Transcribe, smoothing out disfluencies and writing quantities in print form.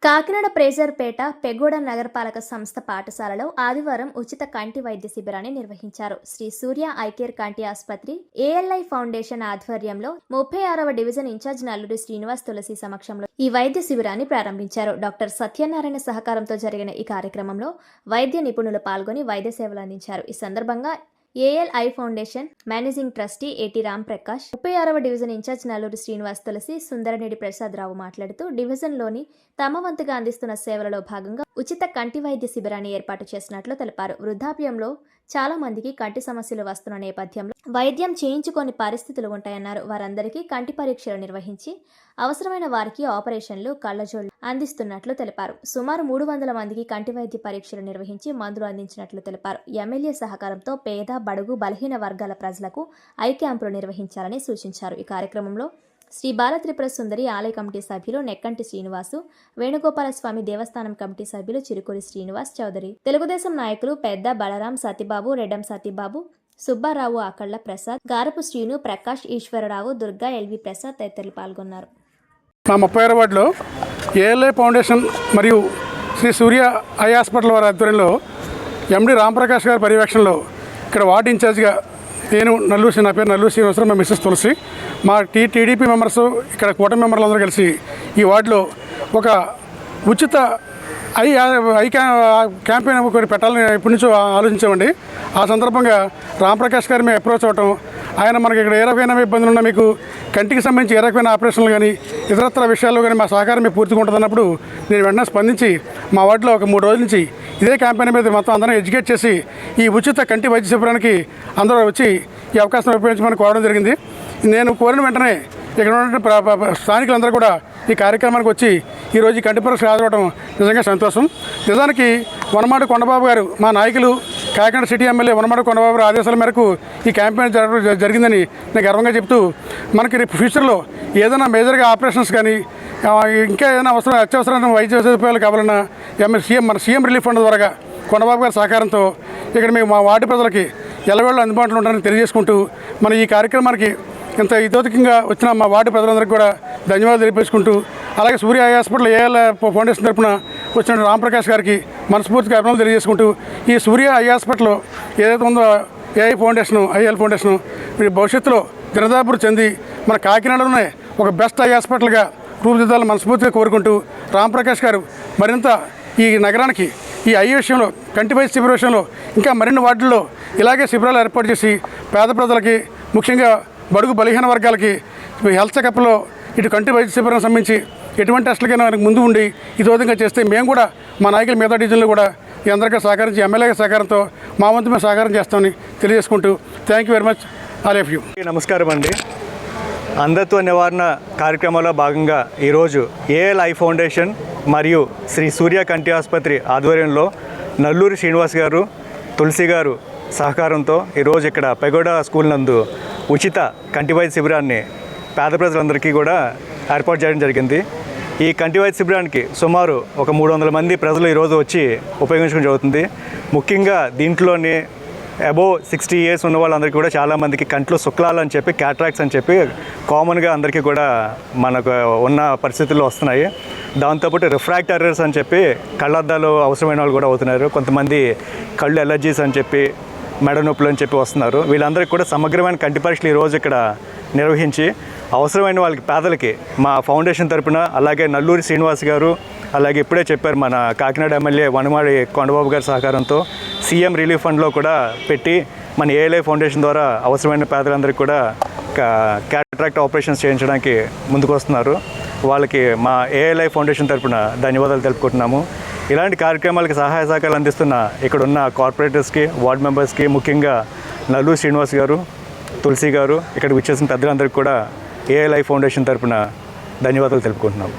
కాకినాడ ప్రేజర్పేట పెగోడ నగరపాలక సంస్థ పాఠశాలలో ఆదివారం ఉచిత కంటి వైద్య శిబిరాన్ని నిర్వహించారు. శ్రీ సూర్య ఐ కేర్ కంటి ఆసుపత్రి, ఏఎల్ఐ ఫౌండేషన్ ఆధ్వర్యంలో 36వ డివిజన్ ఇన్ఛార్జ్ నల్లూరి శ్రీనివాస్ తులసి సమక్షంలో ఈ వైద్య శిబిరాన్ని ప్రారంభించారు. డాక్టర్ సత్యనారాయణ సహకారంతో జరిగిన ఈ కార్యక్రమంలో వైద్య నిపుణులు పాల్గొని వైద్య సేవలు అందించారు. ఈ సందర్భంగా ఏఎల్ఐ ఫౌండేషన్ మేనేజింగ్ ట్రస్టీ ఏటి రామ్ ప్రకాష్, 36వ డివిజన్ ఇన్ఛార్జ్ నల్లూరి శ్రీనివాస్ తులసి, సుందరనేడి ప్రసాద్ రావు మాట్లాడుతూ డివిజన్లోని తమ వంతుగా అందిస్తున్న సేవలలో భాగంగా ఉచిత కంటి వైద్య శిబిరాన్ని ఏర్పాటు చేసినట్లు తెలిపారు. వృద్ధాప్యంలో చాలా మందికి కంటి సమస్యలు వస్తున్న నేపథ్యంలో వైద్యం చేయించుకోని పరిస్థితులు ఉంటాయన్నారు. వారందరికీ కంటి పరీక్షలు నిర్వహించి అవసరమైన వారికి ఆపరేషన్లు, కళ్లజోళ్లు అందిస్తున్నట్లు తెలిపారు. సుమారు 300 మందికి కంటి వైద్య పరీక్షలు నిర్వహించి మందులు అందించినట్లు తెలిపారు. ఎమ్మెల్యే సహకారంతో పేద, బడుగు, బలహీన వర్గాల ప్రజలకు ఐ క్యాంపులు నిర్వహించాలని సూచించారు. ఈ కార్యక్రమంలో శ్రీ బాలత్రిపుర సుందరి ఆలయ కమిటీ సభ్యులు నెక్కంటి శ్రీనివాసు, వేణుగోపాలస్వామి దేవస్థానం కమిటీ సభ్యులు చిరుకూరి శ్రీనివాస్ చౌదరి, తెలుగుదేశం నాయకులు పెద్ద బలరాం, సతీబాబు, రెడ్డం సతీబాబు, సుబ్బారావు, ఆకళ్ల ప్రసాద్, గారపు శ్రీను, ప్రకాష్, ఈశ్వరరావు, దుర్గా, ఎల్వి ప్రసాద్ తదితరులు పాల్గొన్నారు. మా 36వ వార్డులో ఏఎల్ఐ ఫౌండేషన్ మరియు శ్రీ సూర్య ఐ హాస్పిటల్ వారి ఆధ్వర్యంలో ఎండి రాంప్రకాష్ గారి పర్యవేక్షణలో ఇక్కడ వార్డు ఇన్ఛార్జ్గా నేను నా పేరు నల్లూరి శ్రీనివాసరావు, మా మిస్సెస్ తులసి, మా టీడీపీ మెంబర్స్, ఇక్కడ కూటమి మెంబర్లు అందరూ కలిసి ఈ వార్డులో ఒక ఉచిత ఐ క్యాంపెయిన్ ఒకటి పెట్టాలని ఇప్పటి నుంచో ఆలోచించామండి. ఆ సందర్భంగా రాంప్రకాష్ గారు మేము అప్రోచ్ అవ్వటం, ఆయన మనకి ఇక్కడ ఏ రకమైన ఇబ్బందులు ఉన్నా మీకు కంటికి సంబంధించి ఏ రకమైన ఆపరేషన్లు కానీ ఇతరత్ర విషయాల్లో కానీ మా సహకారం మీకు పూర్తిగా ఉంటుందన్నప్పుడు నేను వెంటనే స్పందించి మా వార్డులో ఒక 3 రోజుల నుంచి ఇదే క్యాంపెయిన్ మీద మొత్తం అందరం ఎడ్యుకేట్ చేసి ఈ ఉచిత కంటి వైద్య శిబిరానికి అందరూ వచ్చి ఈ అవకాశం ఉపయోగించమని కోరడం జరిగింది. నేను కోరిన వెంటనే ఇక్కడ ఉన్న స్థానికులందరూ కూడా ఈ కార్యక్రమానికి వచ్చి ఈరోజు ఈ కంటి పరీక్ష హాజరవడం నిజంగా సంతోషం. నిజానికి వనమాడి కొండబాబు గారు, మా నాయకులు, కాకినాడ సిటీ ఎమ్మెల్యే వనమాడి కొండబాబు గారు ఆదేశాల మేరకు ఈ క్యాంపెయిన్ జరిగిందని నేను గర్వంగా చెప్తూ, మనకి రేపు ఫ్యూచర్లో ఏదైనా మేజర్గా ఆపరేషన్స్ కానీ ఇంకా ఏదైనా అత్యవసరమైన వైద్య సదుపాయాలు కావాలన్నా మన సీఎం రిలీఫ్ ఫండ్ ద్వారా కొండబాబు గారి సహకారంతో ఇక్కడ మేము మా వార్డు ప్రజలకి ఎల్లవేళ అందుబాటులో ఉంటారని తెలియజేసుకుంటూ, మన ఈ కార్యక్రమానికి ఇంత ఇతోధికంగా వచ్చిన మా వార్డు ప్రజలందరికీ కూడా ధన్యవాదాలు తెలియజేసుకుంటూ, అలాగే సూర్య ఐ హాస్పిటల్ ఏఎల్ఐ ఫౌండేషన్ తరఫున వచ్చిన రాంప్రకాష్ గారికి మనస్ఫూర్తిగా అభినందనలు తెలియజేసుకుంటూ, ఈ సూర్య ఐ హాస్పిటల్ ఏదైతే ఉందో ఏఐ ఫౌండేషను, ఐఎల్ ఫౌండేషను భవిష్యత్తులో దినదాపురు చెంది మన కాకినాడలోనే ఒక బెస్ట్ ఐ హాస్పిటల్గా రూపుదిద్దాలని మనస్ఫూర్తిగా కోరుకుంటూ, రాంప్రకాష్ గారు మరింత ఈ నగరానికి ఈ ఐ విషయంలో, కంటి వైద్య శిబిర విషయంలో ఇంకా మరిన్ని వార్డుల్లో ఇలాగే శిబిరాలు ఏర్పాటు చేసి పేద ప్రజలకి, ముఖ్యంగా బడుగు బలహీన వర్గాలకి హెల్త్ చెకప్లో ఇటు కంటి వైద్య శిబిరం సంబంధించి ఎటువంటి టెస్టులకైనా మనకు ముందు ఉండి ఈ విధంగా చేస్తే మేము కూడా మా నాయకుల మిగతా డివిజన్లో కూడా ఈ అందరికీ సహకరించి ఎమ్మెల్యే సహకారంతో మా వంతు మేము సహకారం చేస్తామని తెలియజేసుకుంటూ thank you very much all of you. నమస్కారం అండి. అంధత్వ నివారణ కార్యక్రమంలో భాగంగా ఈరోజు ఏఎల్ఐ ఫౌండేషన్ మరియు శ్రీ సూర్య కంటి ఆసుపత్రి ఆధ్వర్యంలో నల్లూరి శ్రీనివాస్ గారు, తులసి గారు సహకారంతో ఈరోజు ఇక్కడ పెగోడ స్కూల్ నందు ఉచిత కంటి వైద్య శిబిరాన్ని పేద ప్రజలందరికీ కూడా ఏర్పాటు చేయడం జరిగింది. ఈ కంటి వైద్య శిబిరానికి సుమారు ఒక 300 మంది ప్రజలు ఈరోజు వచ్చి ఉపయోగించడం జరుగుతుంది. ముఖ్యంగా దీంట్లోని అబోవ్ 60 ఇయర్స్ ఉన్న వాళ్ళందరికీ కూడా చాలామందికి కంట్లో శుక్లాలు అని చెప్పి, క్యాట్రాక్ట్స్ అని చెప్పి కామన్గా అందరికీ కూడా మనకు ఉన్న పరిస్థితుల్లో వస్తున్నాయి. దాంతోపాటు రిఫ్రాక్ట్ ఎర్రర్స్ అని చెప్పి కళ్ళద్దాలు అవసరమైన వాళ్ళు కూడా అవుతున్నారు. కొంతమంది కళ్ళు ఎలర్జీస్ అని చెప్పి, మెడ నొప్పులు అని చెప్పి వస్తున్నారు. వీళ్ళందరికీ కూడా సమగ్రమైన కంటి పరీక్షలు ఈరోజు ఇక్కడ నిర్వహించి అవసరమైన వాళ్ళకి, పేదలకి మా ఫౌండేషన్ తరపున, అలాగే నల్లూరి శ్రీనివాస్ గారు, అలాగే ఇప్పుడే చెప్పారు మన కాకినాడ ఎమ్మెల్యే వనమాడి కొండబాబు గారి సహకారంతో సీఎం రిలీఫ్ ఫండ్లో కూడా పెట్టి మన ఏఎల్ఐ ఫౌండేషన్ ద్వారా అవసరమైన పేదలందరికీ కూడా క్యాటరాక్ట్ ఆపరేషన్స్ చేయించడానికి ముందుకు వస్తున్నారు. వాళ్ళకి మా ఏఎల్ఐ ఫౌండేషన్ తరపున ధన్యవాదాలు తెలుపుకుంటున్నాము. ఇలాంటి కార్యక్రమాలకి సహాయ సహకారాలు అందిస్తున్న ఇక్కడ ఉన్న కార్పొరేటర్స్కి, వార్డ్ మెంబర్స్కి, ముఖ్యంగా నల్లూరి శ్రీనివాస్ గారు, తులసి గారు, ఇక్కడ విచ్చేసిన పెద్దలందరికీ కూడా ఏఎల్ఐ ఫౌండేషన్ తరపున ధన్యవాదాలు తెలుపుకుంటున్నాము.